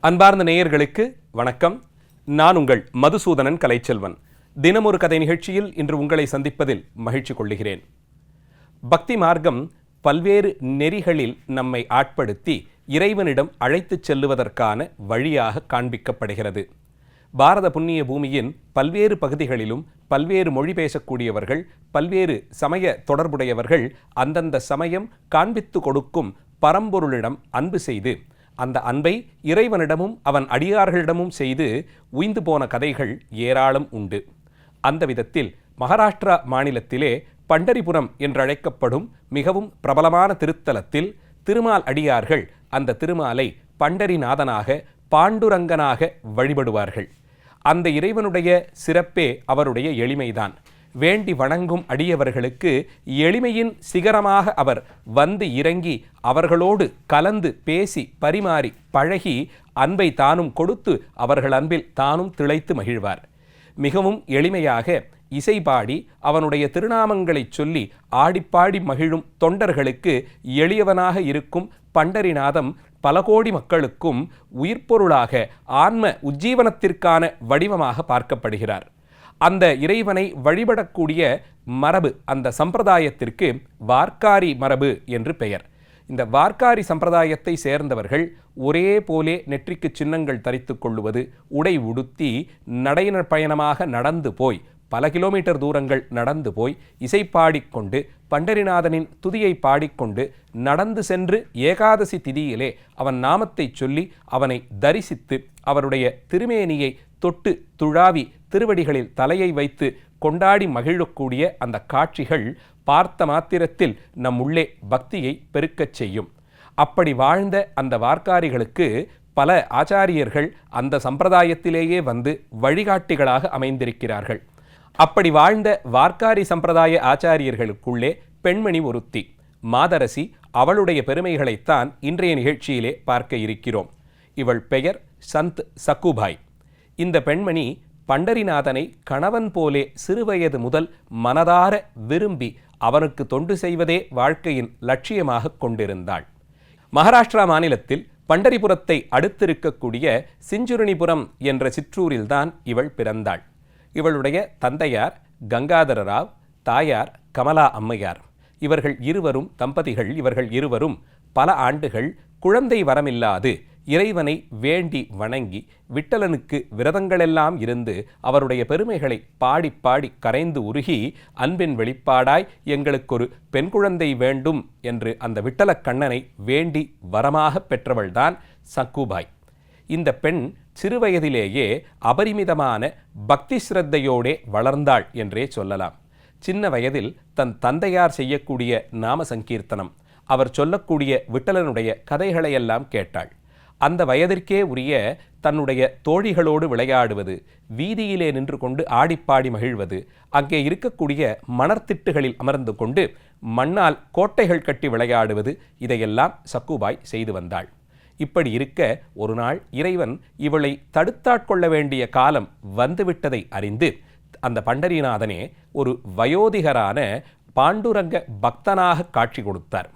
அன்பார்ந்த நேயர்களுக்கு வணக்கம். நான் உங்கள் மதுசூதனன் கலைச்செல்வன். தினமொரு கதை நிகழ்ச்சியில் இன்று உங்களை சந்திப்பதில் மகிழ்ச்சி கொள்ளுகிறேன். பக்தி மார்க்கம் பல்வேறு நெறிகளில் நம்மை ஆட்படுத்தி இறைவனிடம் அழைத்துச் செல்லுவதற்கான வழியாக காண்பிக்கப்படுகிறது. பாரத புண்ணிய பூமியின் பல்வேறு பகுதிகளிலும் பல்வேறு மொழி பேசக்கூடியவர்கள், பல்வேறு சமய தொடர்புடையவர்கள் அந்தந்த சமயம் காண்பித்து கொடுக்கும் பரம்பொருளிடம் அன்பு செய்து அந்த அன்பை இறைவனிடமும் அவன் அடியார்களிடமும் செய்து உய்ந்து போன கதைகள் ஏராளம் உண்டு. அந்த விதத்தில் மகாராஷ்டிரா மாநிலத்திலே பண்டரிபுரம் என்றழைக்கப்படும் மிகவும் பிரபலமான திருத்தலத்தில் திருமால் அடியார்கள் அந்த திருமாலை பண்டரிநாதனாக, பாண்டுரங்கனாக வழிபடுவார்கள். அந்த இறைவனுடைய சிறப்பே அவருடைய எளிமைதான். வேண்டி வணங்கும் அடியவர்களுக்கு எளிமையின் சிகரமாக அவர் வந்து இறங்கி அவர்களோடு கலந்து பேசி பரிமாறி பழகி அன்பை தானும் கொடுத்து அவர்கள் அன்பில் தானும் திளைத்து மகிழ்வார். மிகவும் எளிமையாக இசை பாடி அவனுடைய திருநாமங்களை சொல்லி ஆடிப்பாடி மகிழும் தொண்டர்களுக்கு எளியவனாக இருக்கும் பண்டரிநாதம் பல கோடி மக்களுக்கும் உயிர்ப்பொருளாக ஆன்ம உஜ்ஜீவனத்திற்கான வடிவமாக பார்க்கப்படுகிறார். அந்த இறைவனை வழிபடக்கூடிய மரபு, அந்த சம்பிரதாயத்திற்கு வார்க்காரி மரபு என்று பெயர். இந்த வார்க்காரி சம்பிரதாயத்தை சேர்ந்தவர்கள் ஒரே போலே நெற்றிக்கு சின்னங்கள் தரித்து கொள்ளுவது, உடை உடுத்தி நடைபயணமாக நடந்து போய் பல கிலோமீட்டர் தூரங்கள் நடந்து போய் இசை பாடிக்கொண்டு பண்டரிநாதனின் துதியை பாடிக்கொண்டு நடந்து சென்று ஏகாதசி திதியிலே அவன் நாமத்தை சொல்லி அவனை தரிசித்து அவருடைய திருமேனியை தொட்டு துழாவி திருவடிகளில் தலையை வைத்து கொண்டாடி மகிழக்கூடிய அந்த காட்சிகள் பார்த்த மாத்திரத்தில் நம் உள்ளே பக்தியை பெருக்கச் செய்யும். அப்படி வாழ்ந்த அந்த வார்க்காரிகளுக்கு பல ஆச்சாரியர்கள் அந்த சம்பிரதாயத்திலேயே வந்து வழிகாட்டிகளாக அமைந்திருக்கிறார்கள். அப்படி வாழ்ந்த வார்க்காரி சம்பிரதாய ஆச்சாரியர்களுக்குள்ளே பெண்மணி ஒருத்தி, மாதரசி. அவளுடைய பெருமைகளைத்தான் இன்றைய நிகழ்ச்சியிலே பார்க்க இருக்கிறோம். இவள் பெயர் சந்த் சக்குபாய். இந்த பெண்மணி பண்டரிநாதனை கணவன் போலே சிறுவயது முதல் மனதார விரும்பி அவனுக்கு தொண்டு செய்வதே வாழ்க்கையின் லட்சியமாக கொண்டிருந்தாள். மகாராஷ்டிரா மாநிலத்தில் பண்டரிபுரத்தை அடுத்திருக்கக்கூடிய சிஞ்சுருணிபுரம் என்ற சிற்றூரில்தான் இவள் பிறந்தாள். இவளுடைய தந்தையார் கங்காதர ராவ், தாயார் கமலா அம்மையார். இவர்கள் இருவரும் தம்பதிகள். இவர்கள் இருவரும் பல ஆண்டுகள் குழந்தை வரமில்லாது இறைவனை வேண்டி வணங்கி விட்டலனுக்கு விரதங்களெல்லாம் இருந்து அவருடைய பெருமைகளை பாடி பாடி கரைந்து உருகி அன்பின் வெளிப்பாடாய் எங்களுக்கு ஒரு பெண் குழந்தை வேண்டும் என்று அந்த விட்டலக் கண்ணனை வேண்டி வரமாக பெற்றவள்தான் சக்குபாய். இந்த பெண் சிறுவயதிலேயே அபரிமிதமான பக்தி ஸ்ரத்தையோடே வளர்ந்தாள் என்றே சொல்லலாம். சின்ன வயதில் தன் தந்தையார் செய்யக்கூடிய நாம சங்கீர்த்தனம், அவர் சொல்லக்கூடிய விட்டலனுடைய கதைகளையெல்லாம் கேட்டாள். அந்த வயதிற்கே உரிய தன்னுடைய தோழிகளோடு விளையாடுவது, வீதியிலே நின்று கொண்டு ஆடிப்பாடி மகிழ்வது, அங்கே இருக்கக்கூடிய மணற்திட்டுகளில் அமர்ந்து கொண்டு மண்ணால் கோட்டைகள் கட்டி விளையாடுவது, இதையெல்லாம் சக்குபாய் செய்து வந்தாள். இப்படி இருக்க ஒரு நாள் இறைவன் இவளை தடுத்தாட்கொள்ள வேண்டிய காலம் வந்துவிட்டதை அறிந்து அந்த பண்டரிநாதனே ஒரு வயோதிகரான பாண்டுரங்க பக்தனாக காட்சி கொடுத்தார்.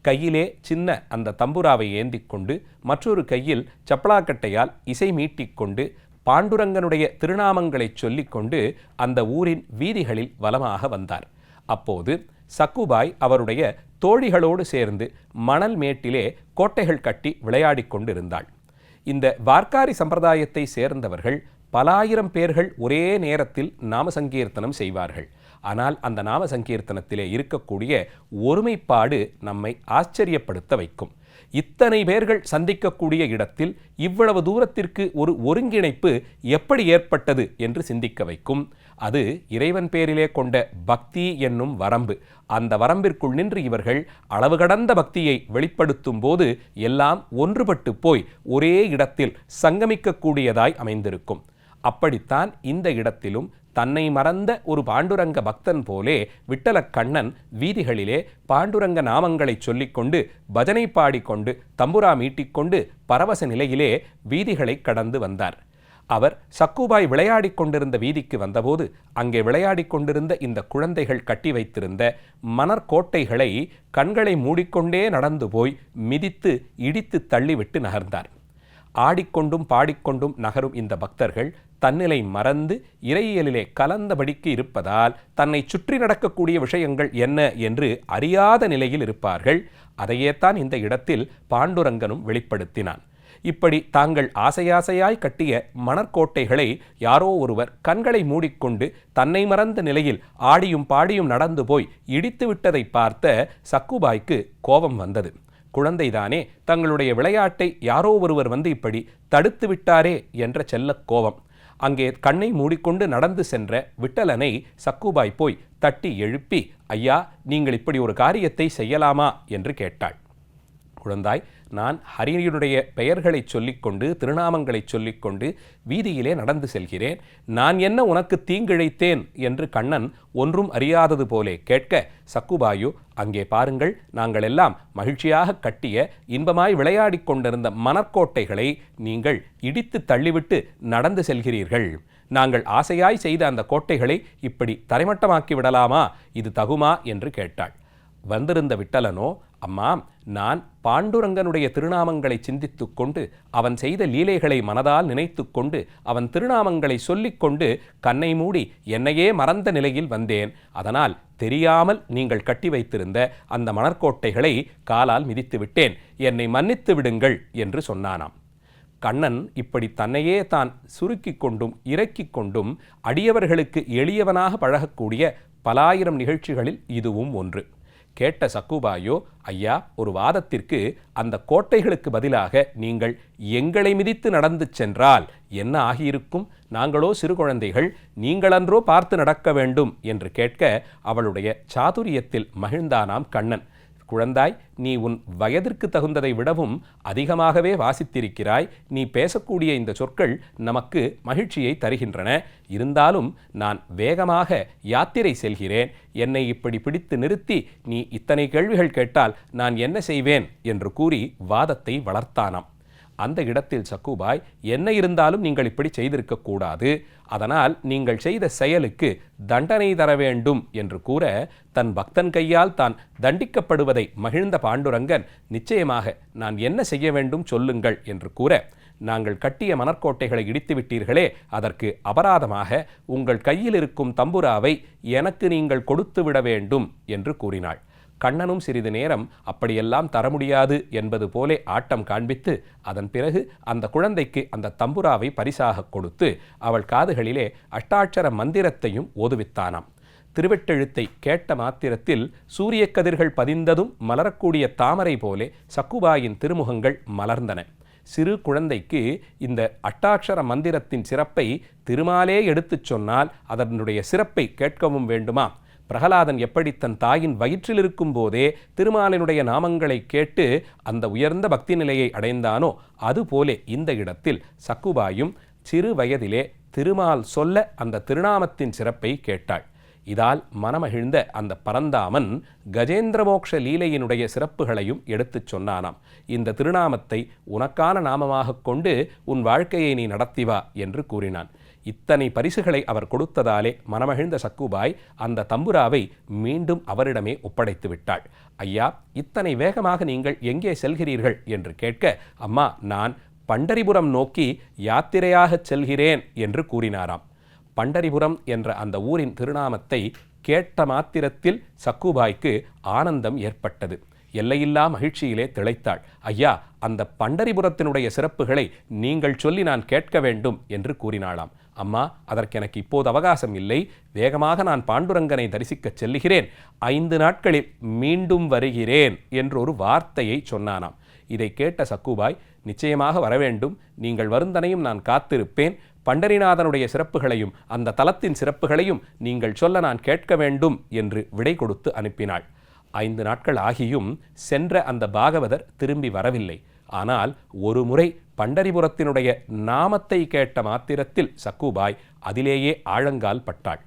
கையிலே சின்ன அந்த தம்புராவை ஏந்தி கொண்டு மற்றொரு கையில் சப்பலாக்கட்டையால் இசை மீட்டிக்கொண்டு பாண்டுரங்கனுடைய திருநாமங்களை சொல்லிக்கொண்டு அந்த ஊரின் வீதிகளில் வலமாக வந்தார். அப்போது சக்குபாய் அவருடைய தோழிகளோடு சேர்ந்து மணல் மேட்டிலே கோட்டைகள் கட்டி விளையாடி கொண்டிருந்தாள். இந்த வார்க்காரி சம்பிரதாயத்தை சேர்ந்தவர்கள் பல ஆயிரம் பேர்கள் ஒரே நேரத்தில் நாம சங்கீர்த்தனம் செய்வார்கள். ஆனால் அந்த நாம சங்கீர்த்தனத்திலே இருக்கக்கூடிய ஒருமைப்பாடு நம்மை ஆச்சரியப்படுத்த வைக்கும். இத்தனை பேர்கள் சந்திக்கக்கூடிய இடத்தில் இவ்வளவு தூரத்திற்கு ஒரு ஒருங்கிணைப்பு எப்படி ஏற்பட்டது என்று சிந்திக்க வைக்கும். அது இறைவன் பேரிலே கொண்ட பக்தி என்னும் வரம்பு. அந்த வரம்பிற்குள் நின்று இவர்கள் அளவு கடந்த பக்தியை வெளிப்படுத்தும் போது எல்லாம் ஒன்றுபட்டு போய் ஒரே இடத்தில் சங்கமிக்கக்கூடியதாய் அமைந்திருக்கும். அப்படித்தான் இந்த இடத்திலும் தன்னை மறந்த ஒரு பாண்டுரங்க பக்தன் போலே விட்டலக் கண்ணன் வீதிகளிலே பாண்டுரங்க நாமங்களை சொல்லிக்கொண்டு பஜனை பாடிக்கொண்டு தம்புரா மீட்டிக்கொண்டு பரவச நிலையிலே வீதிகளை கடந்து வந்தார். அவர் சக்குபாய் விளையாடி கொண்டிருந்த வீதிக்கு வந்தபோது அங்கே விளையாடி கொண்டிருந்த இந்த குழந்தைகள் கட்டி வைத்திருந்த மணற்கோட்டைகளை கண்களை மூடிக்கொண்டே நடந்து போய் மிதித்து இடித்து தள்ளிவிட்டு நகர்ந்தார். ஆடிக்கொண்டும் பாடிக்கொண்டும் நகரும் இந்த பக்தர்கள் தன்னிலை மறந்து இறையியலிலே கலந்தபடிக்கு இருப்பதால் தன்னை சுற்றி நடக்கக்கூடிய விஷயங்கள் என்ன என்று அறியாத நிலையில் இருப்பார்கள். அதையேத்தான் இந்த இடத்தில் பாண்டுரங்கனும் வெளிப்படுத்தினான். இப்படி தாங்கள் ஆசையாசையாய் கட்டிய மணற்கோட்டைகளை யாரோ ஒருவர் கண்களை மூடிக்கொண்டு தன்னை மறந்த நிலையில் ஆடியும் பாடியும் நடந்து போய் இடித்து விட்டதை பார்த்த சக்குபாய்க்கு கோபம் வந்தது. குழந்தைதானே, தங்களுடைய விளையாட்டை யாரோ ஒருவர் வந்து இப்படி தடுத்து விட்டாரே என்ற செல்ல கோபம். அங்கே கண்ணை மூடிக்கொண்டு நடந்து சென்ற விட்டலனை சக்குபாய் போய் தட்டி எழுப்பி, ஐயா, நீங்கள் இப்படி ஒரு காரியத்தை செய்யலாமா என்று கேட்டாள். குழந்தாய், நான் ஹரியினுடைய பெயர்களை சொல்லிக்கொண்டு திருநாமங்களை சொல்லிக்கொண்டு வீதியிலே நடந்து செல்கிறேன். நான் என்ன உனக்கு தீங்கிழைத்தேன் என்று கண்ணன் ஒன்றும் அறியாதது போலே கேட்க, சக்குபாயு, அங்கே பாருங்கள், நாங்கள் எல்லாம் மகிழ்ச்சியாக கட்டிய இன்பமாய் விளையாடி கொண்டிருந்த மணற்கோட்டைகளை நீங்கள் இடித்து தள்ளிவிட்டு நடந்து செல்கிறீர்கள். நாங்கள் ஆசையாய் செய்த அந்த கோட்டைகளை இப்படி தரைமட்டமாக்கி விடலாமா? இது தகுமா என்று கேட்டாள். வந்திருந்த விட்டலனோ, அம்மா, நான் பாண்டுரங்கனுடைய திருநாமங்களை சிந்தித்து கொண்டு அவன் செய்த லீலைகளை மனதால் நினைத்து கொண்டு அவன் திருநாமங்களை சொல்லிக்கொண்டு கண்ணை மூடி என்னையே மறந்த நிலையில் வந்தேன். அதனால் தெரியாமல் நீங்கள் கட்டி வைத்திருந்த அந்த மணற்கோட்டைகளை காலால் மிதித்து விட்டேன். என்னை மன்னித்து விடுங்கள் என்று சொன்னானாம். கண்ணன் இப்படி தன்னையே தான் சுருக்கி கொண்டும் இறக்கிக் கொண்டும் அடியவர்களுக்கு எளியவனாக பழகக்கூடிய பலாயிரம் நிகழ்ச்சிகளில் இதுவும் ஒன்று. கேட்ட சக்குபாயோ, ஐயா, ஒரு வாதத்திற்கு அந்த கோட்டைகளுக்கு பதிலாக நீங்கள் எங்களை மிதித்து நடந்து சென்றால் என்ன ஆகியிருக்கும்? நாங்களோ சிறு குழந்தைகள், நீங்களன்றோ பார்த்து நடக்க வேண்டும் என்று கேட்க அவளுடைய சாதுரியத்தில் மகிழ்ந்தானாம் கண்ணன். குழந்தாய், நீ உன் வயதிற்கு தகுந்ததை விடவும் அதிகமாகவே வாசித்திருக்கிறாய். நீ பேசக்கூடிய இந்த சொற்கள் நமக்கு மகிழ்ச்சியை தருகின்றன. இருந்தாலும் நான் வேகமாக யாத்திரை செல்கிறேன். என்னை இப்படி பிடித்து நிறுத்தி நீ இத்தனை கேள்விகள் கேட்டால் நான் என்ன செய்வேன் என்று கூறி வாதத்தை வளர்த்தானாம். அந்த இடத்தில் சக்குபாய், என்ன இருந்தாலும் நீங்கள் இப்படி செய்திருக்கக்கூடாது, அதனால் நீங்கள் செய்த செயலுக்கு தண்டனை தர வேண்டும் என்று கூற, தன் பக்தன் கையால் தான் தண்டிக்கப்படுவதை மகிழ்ந்த பாண்டுரங்கன், நிச்சயமாக நான் என்ன செய்ய வேண்டும் சொல்லுங்கள் என்று கூற, நாங்கள் கட்டிய மணற்கோட்டைகளை இடித்து விட்டீர்களே, அதற்கு அபராதமாக உங்கள் கையில் இருக்கும் தம்புராவை எனக்கு நீங்கள் கொடுத்து விட வேண்டும் என்று கூறினாள். கண்ணனும் சிறிது நேரம் அப்படியெல்லாம் தர முடியாது என்பது போலே ஆட்டம் காண்பித்து அதன் பிறகு அந்த குழந்தைக்கு அந்த தம்புராவை பரிசாக கொடுத்து அவள் காதுகளிலே அஷ்டாட்சர மந்திரத்தையும் ஓதுவித்தானாம். திருவெட்டெழுத்தை கேட்ட மாத்திரத்தில் சூரிய கதிர்கள் பதிந்ததும் மலரக்கூடிய தாமரை போலே சக்குபாயின் திருமுகங்கள் மலர்ந்தன. சிறு குழந்தைக்கு இந்த அஷ்டாட்சர மந்திரத்தின் சிறப்பை திருமாலே எடுத்துச் சொன்னால் அதனுடைய சிறப்பை கேட்கவும் வேண்டுமா? பிரகலாதன் எப்படி தன் தாயின் வயிற்றில் இருக்கும் போதே திருமாலினுடைய நாமங்களை கேட்டு அந்த உயர்ந்த பக்தி நிலையை அடைந்தானோ அதுபோலே இந்த இடத்தில் சக்குபாயும் சிறு வயதிலே திருமால் சொல்ல அந்த திருநாமத்தின் சிறப்பை கேட்டாள். இதால் மனமகிழ்ந்த அந்த பரந்தாமன் கஜேந்திரமோக்ஷ லீலையினுடைய சிறப்புகளையும் எடுத்துச் சொன்னானாம். இந்த திருநாமத்தை உனக்கான நாமமாக கொண்டு உன் வாழ்க்கையை நீ நடத்திவா என்று கூறினான். இத்தனை பரிசுகளை அவர் கொடுத்ததாலே மனமகிழ்ந்த சக்குபாய் அந்த தம்புராவை மீண்டும் அவரிடமே ஒப்படைத்து விட்டாள். ஐயா, இத்தனை வேகமாக நீங்கள் எங்கே செல்கிறீர்கள் என்று கேட்க, அம்மா, நான் பண்டரிபுரம் நோக்கி யாத்திரையாகச் செல்கிறேன் என்று கூறினாராம். பண்டரிபுரம் என்ற அந்த ஊரின் திருநாமத்தை கேட்ட மாத்திரத்தில் சக்குபாய்க்கு ஆனந்தம் ஏற்பட்டது. எல்லையில்லா மகிழ்ச்சியிலே திளைத்தாள். ஐயா, அந்த பண்டரிபுரத்தினுடைய சிறப்புகளை நீங்கள் சொல்லி நான் கேட்க வேண்டும் என்று கூறினாளாம். அம்மா, அதற்கு எனக்கு இப்போது அவகாசம் இல்லை. வேகமாக நான் பாண்டுரங்கனை தரிசிக்கச் செல்லுகிறேன். 5 நாட்களில் மீண்டும் வருகிறேன் என்று ஒரு வார்த்தையை சொன்னானாம். இதை கேட்ட சக்குபாய், நிச்சயமாக வரவேண்டும், நீங்கள் வருந்தனையும் நான் காத்திருப்பேன். பண்டரிநாதனுடைய சிறப்புகளையும் அந்த தலத்தின் சிறப்புகளையும் நீங்கள் சொல்ல நான் கேட்க வேண்டும் என்று விடை கொடுத்து அனுப்பினாள். 5 நாட்கள் ஆகியும் சென்ற அந்த பாகவதர் திரும்பி வரவில்லை. ஆனால் ஒரு முறை பண்டரிபுரத்தினுடைய நாமத்தை கேட்ட மாத்திரத்தில் சக்குபாய் அதிலேயே ஆழங்கால் பட்டாள்.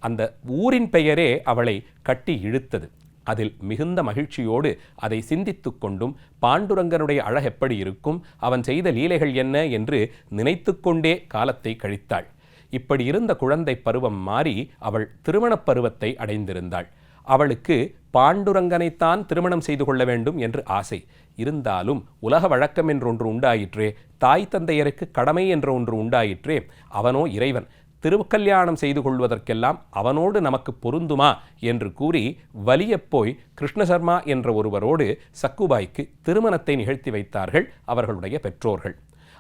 அந்த ஊரின் பெயரே அவளை கட்டி இழுத்தது. அதில் மிகுந்த மகிழ்ச்சியோடு அதை சிந்தித்து கொண்டும் பாண்டுரங்கனுடைய அழகெப்படி இருக்கும், அவன் செய்த லீலைகள் என்ன என்று நினைத்து கொண்டே காலத்தை கழித்தாள். இப்படி இருந்த குழந்தை பருவம் மாறி அவள் திருமணப் பருவத்தை அடைந்திருந்தாள். அவளுக்கு பாண்டுரங்கனைத்தான் திருமணம் செய்து கொள்ள வேண்டும் என்று ஆசை. இருந்தாலும் உலக வழக்கம் என்றொன்று உண்டாயிற்றே, தாய் தந்தையருக்கு கடமை என்ற ஒன்று உண்டாயிற்றே, அவனோ இறைவன், திருக்கல்யாணம் செய்து கொள்வதற்கெல்லாம் அவனோடு நமக்கு பொருந்துமா என்று கூறி வலியப்போய் கிருஷ்ணசர்மா என்ற ஒருவரோடு சக்குபாய்க்கு திருமணத்தை நிகழ்த்தி வைத்தார்கள் அவர்களுடைய பெற்றோர்கள்.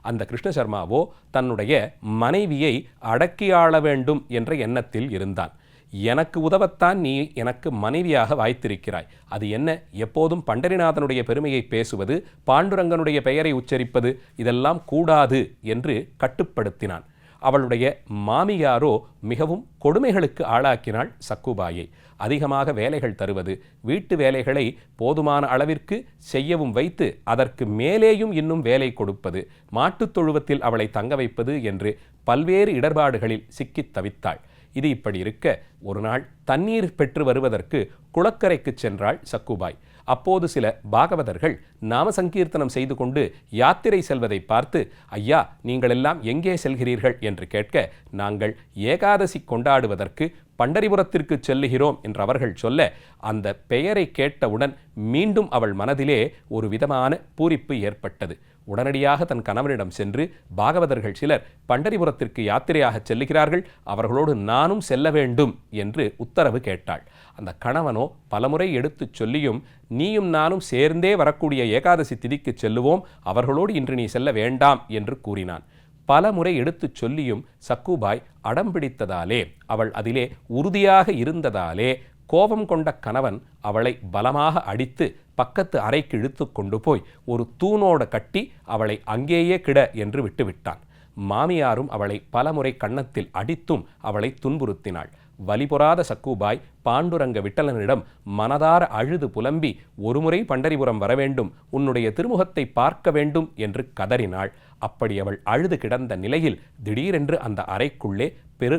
அந்த கிருஷ்ணசர்மாவோ தன்னுடைய மனைவியை அடக்கியாள வேண்டும் என்ற எண்ணத்தில் இருந்தான். எனக்கு உதவத்தான் நீ எனக்கு மனைவியாக வாய்த்திருக்கிறாய், அது என்ன எப்போதும் பண்டரிநாதனுடைய பெருமையை பேசுவது, பாண்டுரங்கனுடைய பெயரை உச்சரிப்பது, இதெல்லாம் கூடாது என்று கட்டுப்படுத்தினான். அவளுடைய மாமியாரோ மிகவும் கொடுமைகளுக்கு ஆளாக்கினாள் சக்குபாயை. அதிகமாக வேலைகள் தருவது, வீட்டு வேலைகளை போதுமான அளவிற்கு செய்யவும் வைத்து அதற்கு மேலேயும் இன்னும் வேலை கொடுப்பது, மாட்டுத் தொழுவத்தில் அவளை தங்க வைப்பது என்று பல்வேறு இடர்பாடுகளில் சிக்கித் தவித்தாள். இது இப்படி இருக்க ஒரு நாள் தண்ணீர் பெற்று வருவதற்கு குளக்கரைக்கு சென்றாள் சக்குபாய். அப்போது சில பாகவதர்கள் நாம சங்கீர்த்தனம் செய்து கொண்டு யாத்திரை செல்வதை பார்த்து, ஐயா நீங்கள் எல்லாம் எங்கே செல்கிறீர்கள் என்று கேட்க, நாங்கள் ஏகாதசி கொண்டாடுவதற்கு பண்டரிபுரத்திற்கு செல்லுகிறோம் என்று அவர்கள் சொல்ல, அந்த பெயரை கேட்டவுடன் மீண்டும் அவள் மனதிலே ஒரு விதமான பூரிப்பு ஏற்பட்டது. உடனடியாக தன் கணவனிடம் சென்று, பாகவதர்கள் சிலர் பண்டரிபுரத்திற்கு யாத்திரையாக செல்லுகிறார்கள், அவர்களோடு நானும் செல்ல வேண்டும் என்று உத்தரவு கேட்டாள். அந்த கணவனோ பலமுறை எடுத்துச் சொல்லியும், நீயும் நானும் சேர்ந்தே வரக்கூடிய ஏகாதசி திதிக்கு செல்லுவோம், அவர்களோடு இன்று நீ செல்ல வேண்டாம் என்று கூறினான். பல முறை எடுத்துச் சொல்லியும் சக்குபாய் அடம்பிடித்ததாலே, அவள் அதிலே உறுதியாக இருந்ததாலே கோபம் கொண்ட கணவன் அவளை பலமாக அடித்து பக்கத்து அறைக்கு இழுத்து கொண்டு போய் ஒரு தூணோடு கட்டி அவளை அங்கேயே கிட என்று விட்டுவிட்டான். மாமியாரும் அவளை பலமுறை கன்னத்தில் அடித்தும் அவளை துன்புறுத்தினாள். வலிபொறாத சக்குபாய் பாண்டுரங்க விட்டலனிடம் மனதார அழுது புலம்பி, ஒருமுறை பண்டரிபுரம் வரவேண்டும், உன்னுடைய திருமுகத்தை பார்க்க வேண்டும் என்று கதறினாள். அப்படி அவள் அழுது கிடந்த நிலையில் திடீரென்று அந்த அறைக்குள்ளே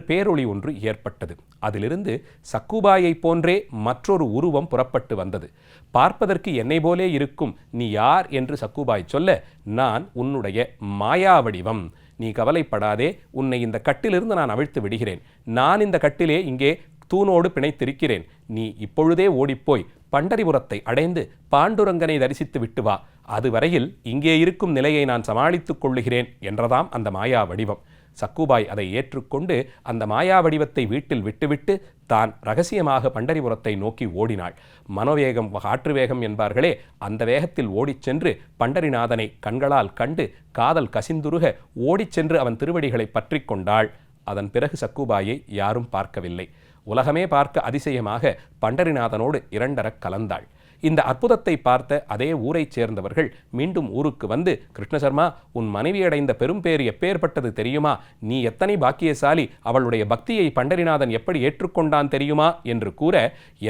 பேரொளி ஒன்று ஏற்பட்டது. அதிலிருந்து சக்குபாயை போன்றே மற்றொரு உருவம் புறப்பட்டு வந்தது. பார்ப்பதற்கு என்னை போலே இருக்கும், நீ யார் என்று சக்குபாய் சொல்ல, நான் உன்னுடைய மாயா வடிவம், நீ கவலைப்படாதே, உன்னை இந்த கட்டிலிருந்து நான் அவிழ்த்து விடுகிறேன், நான் இந்த கட்டிலே இங்கே தூணோடு பிணைத்திருக்கிறேன், நீ இப்பொழுதே ஓடிப்போய் பண்டரிபுரத்தை அடைந்து பாண்டுரங்கனை தரிசித்து விட்டு வா, அதுவரையில் இங்கே இருக்கும் நிலையை நான் சமாளித்துக் கொள்ளுகிறேன் என்றதாம் அந்த மாயா வடிவம். சக்குபாய் அதை ஏற்றுக்கொண்டு அந்த மாயா வடிவத்தை வீட்டில் விட்டுவிட்டு தான் ரகசியமாக பண்டரிபுரத்தை நோக்கி ஓடினாள். மனோவேகம் காற்று வேகம் என்பார்களே, அந்த வேகத்தில் ஓடிச் சென்று பண்டரிநாதனை கண்களால் கண்டு காதல் கசிந்துருக ஓடிச் சென்று அவன் திருவடிகளை பற்றி கொண்டாள். அதன் பிறகு சக்குபாயை யாரும் பார்க்கவில்லை. உலகமே பார்க்க அதிசயமாக பண்டரிநாதனோடு இரண்டரக் கலந்தாள். இந்த அற்புதத்தை பார்த்த அதே ஊரைச் சேர்ந்தவர்கள் மீண்டும் ஊருக்கு வந்து, கிருஷ்ணசர்மா, உன் மனைவி அடைந்த பெரும்பேறு எப்பேற்பட்டது தெரியுமா, நீ எத்தனை பாக்கியசாலி, அவளுடைய பக்தியை பண்டரிநாதன் எப்படி ஏற்றுக்கொண்டான் தெரியுமா என்று கூற,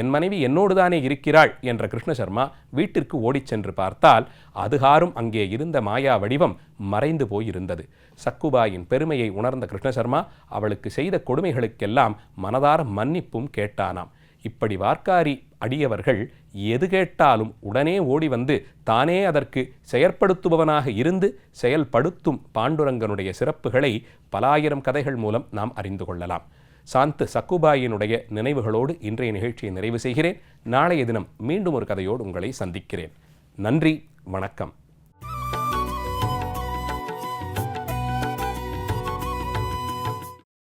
என் மனைவி என்னோடுதானே இருக்கிறாள் என்ற கிருஷ்ணசர்மா வீட்டிற்கு ஓடிச் சென்று பார்த்தால் அதுகாரும் அங்கே இருந்த மாயா வடிவம் மறைந்து போயிருந்தது. சக்குபாயின் பெருமையை உணர்ந்த கிருஷ்ணசர்மா அவளுக்கு செய்த கொடுமைகளுக்கெல்லாம் மனதார மன்னிப்பும் கேட்டானாம். இப்படி வார்க்காரி அடியவர்கள் எது கேட்டாலும் உடனே ஓடி வந்து தானே அதற்கு செயற்படுத்துபவனாக இருந்து செயல்படுத்தும் பாண்டுரங்கனுடைய சிறப்புகளை பலாயிரம் கதைகள் மூலம் நாம் அறிந்து கொள்ளலாம். சாந்து சக்குபாயினுடைய நினைவுகளோடு இன்றைய நிகழ்ச்சியை நிறைவு செய்கிறேன். நாளைய தினம் மீண்டும் ஒரு கதையோடு உங்களை சந்திக்கிறேன். நன்றி, வணக்கம்.